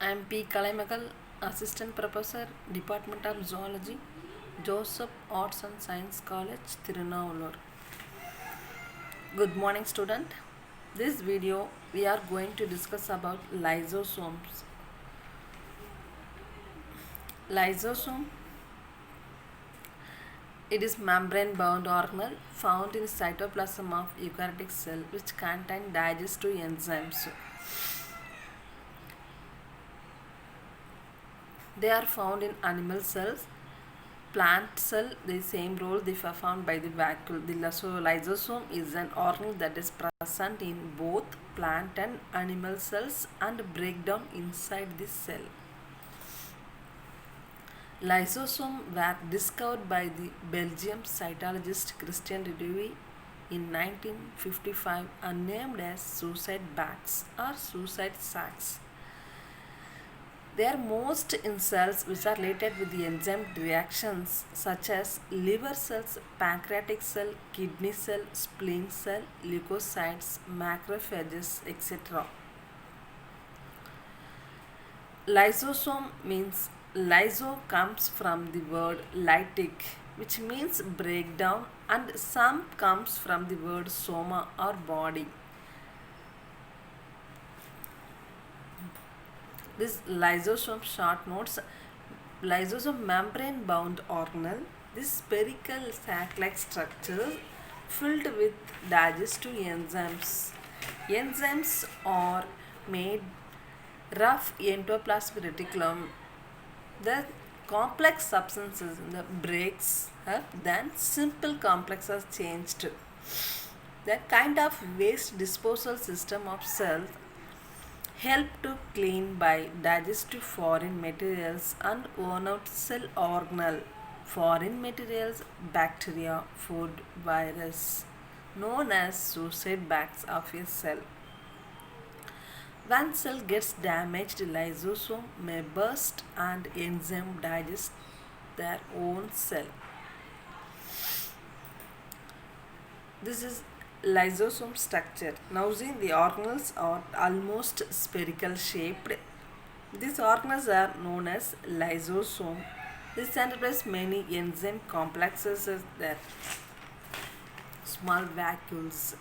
I am P. Kalaimagal, Assistant Professor, Department of Zoology, Joseph Arts and Science College, Tirunavallur. Good morning, student. This video we are going to discuss about lysosomes. Lysosome, it is membrane-bound organelle found in cytoplasm of eukaryotic cell which contain digestive enzymes. They are found in animal cells, plant cell, the same role they performed by the vacuole. The lysosome is an organelle that is present in both plant and animal cells and break down inside the cell. Lysosomes were discovered by the Belgian cytologist Christian Redewy in 1955 and named as suicide bags or suicide sacs. They are most in cells which are related with the enzyme reactions such as liver cells, pancreatic cell, kidney cell, spleen cell, leukocytes, macrophages, etc. Lysosome means lyso comes from the word lytic which means breakdown, and some comes from the word soma or body. This lysosome short notes: lysosome membrane bound organelle, this spherical sac like structure filled with digestive enzymes. Enzymes are made rough endoplasmic reticulum. The complex substances in the breaks up, then simple complexes changed. The kind of waste disposal system of cells help to clean by digestive foreign materials and worn out cell organelle, foreign materials, bacteria, food, virus, known as suicide bags of a cell. When cell gets damaged, lysosome may burst and enzyme digest their own cell. This is lysosome structure. Now see, the organelles are almost spherical shaped. These organelles are known as lysosome. This centers many enzyme complexes as their small vacuoles.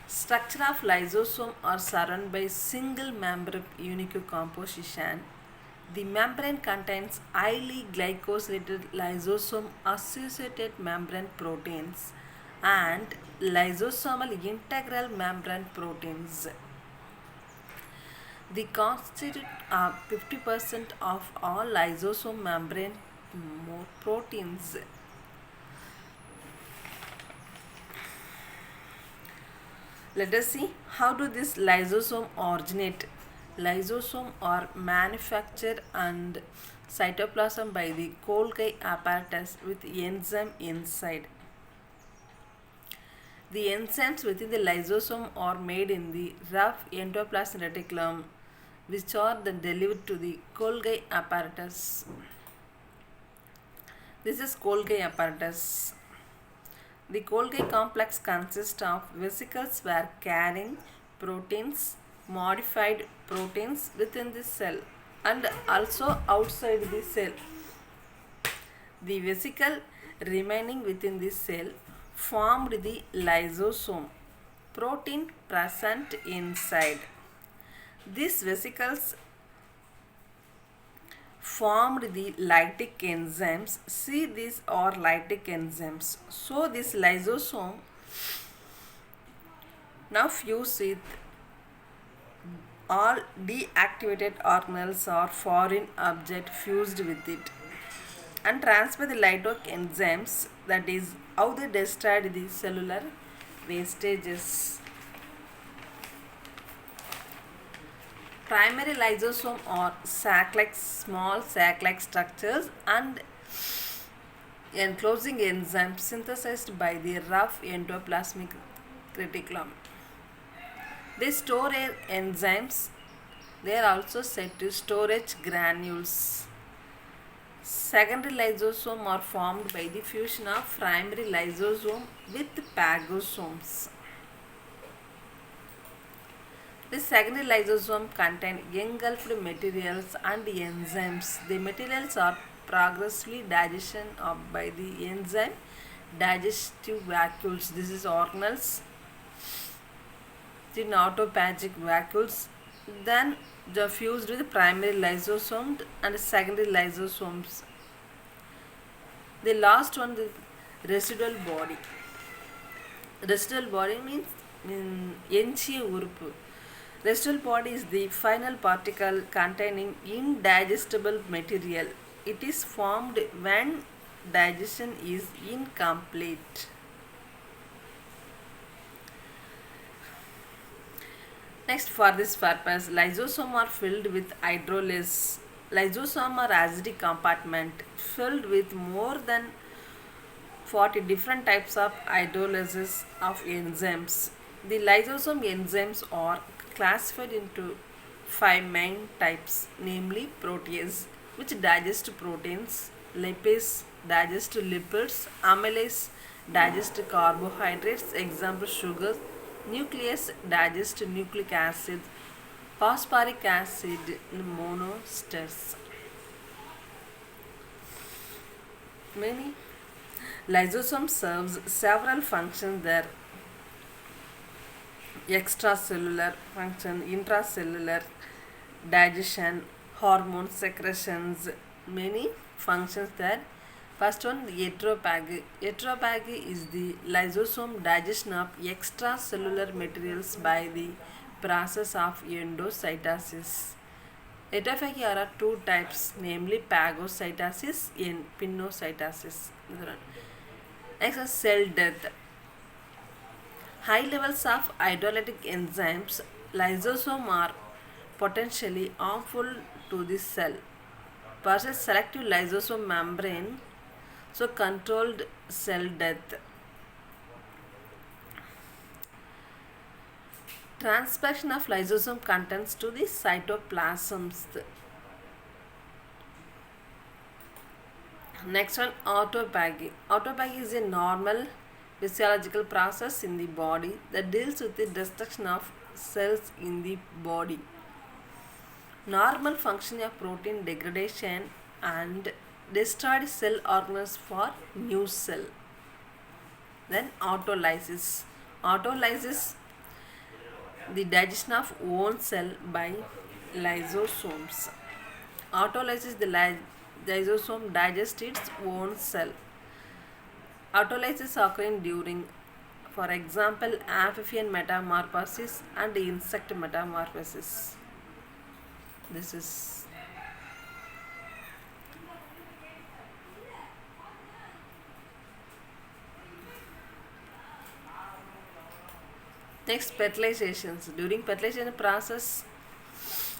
Structure of lysosome are surrounded by single membrane unique composition. The membrane contains highly glycosylated lysosome associated membrane proteins and lysosomal integral membrane proteins. They constitute 50% of all lysosome membrane proteins. Let us see how do this lysosome originate. Lysosome are manufactured and cytoplasm by the Golgi apparatus with enzyme inside. The enzymes within the lysosome are made in the rough endoplasmic reticulum, which are then delivered to the Golgi apparatus. This is Golgi apparatus. The Golgi complex consists of vesicles where carrying proteins, modified proteins within the cell and also outside the cell. The vesicle remaining within the cell formed the lysosome, protein present inside. These vesicles formed the lytic enzymes. See, these are lytic enzymes. So this lysosome now fused with all deactivated organelles or foreign object fused with it and transfer the lytic enzymes, that is how they destroyed the cellular wastages. Primary lysosome are sac-like, small sac-like structures and enclosing enzymes synthesized by the rough endoplasmic reticulum. They store enzymes. They are also said to storage granules. Secondary lysosome are formed by the fusion of primary lysosome with phagosomes. The secondary lysosome contain engulfed materials and enzymes. The materials are progressively digested of by the enzyme digestive vacuoles. This is organelles, the autophagic vacuoles. Then they are fused with primary lysosomes and secondary lysosomes. The last one, the residual body. Residual body means எஞ்சிய உறுப்பு. Residual body is the final particle containing indigestible material. It is formed when digestion is incomplete. Next, for this purpose, lysosomes are filled with hydrolysis. Lysosomes are acidic compartment filled with more than 40 different types of hydrolysis of enzymes. The lysosome enzymes are classified into 5 main types, namely protease, which digest proteins, lipase, digest lipids, amylase, digest carbohydrates, example sugar, nuclease, digest nucleic acid, phosphoric acid, monoesters. Many lysosome serves several functions there: extracellular function, intracellular, digestion, hormone secretions, many functions there. First one, heterophagy. Heterophagy is the lysosome digestion of extracellular materials by the process of endocytosis. Heterophagy are two types, namely phagocytosis and pinocytosis. Next is cell death. High levels of hydrolytic enzymes lysosome are potentially harmful to the cell. Possess selective lysosome membrane, so controlled cell death. Transcription of lysosome contents to the cytoplasms. Next one, autophagy. Autophagy is a normal physiological process in the body that deals with the destruction of cells in the body. Normal functioning of protein degradation and destroyed cell organelles for new cell. Then autolysis. Autolysis, the digestion of own cell by lysosomes. Autolysis, the lysosome digests its own cell. Autolysis occurring during, for example, amphibian metamorphosis and insect metamorphosis. This is next, fertilizations. During fertilization process,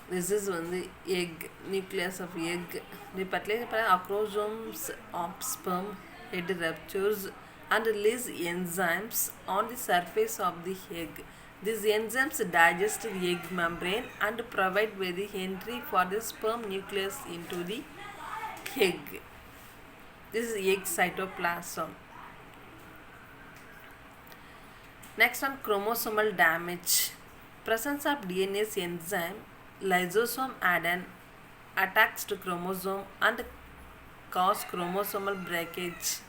this is one the egg, nucleus of egg. The fertilization acrosomes of sperm head ruptures and release enzymes on the surface of the egg. These enzymes digest the egg membrane and provide the entry for the sperm nucleus into the egg. This is egg cytoplasm. Next one, chromosomal damage. Presence of DNase enzyme lysosome add-in attacks to chromosome and cause chromosomal breakage.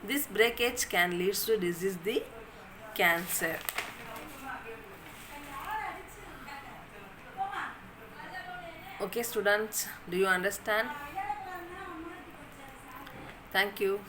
This breakage can lead to disease, the cancer. Okay students, do you understand? Thank you.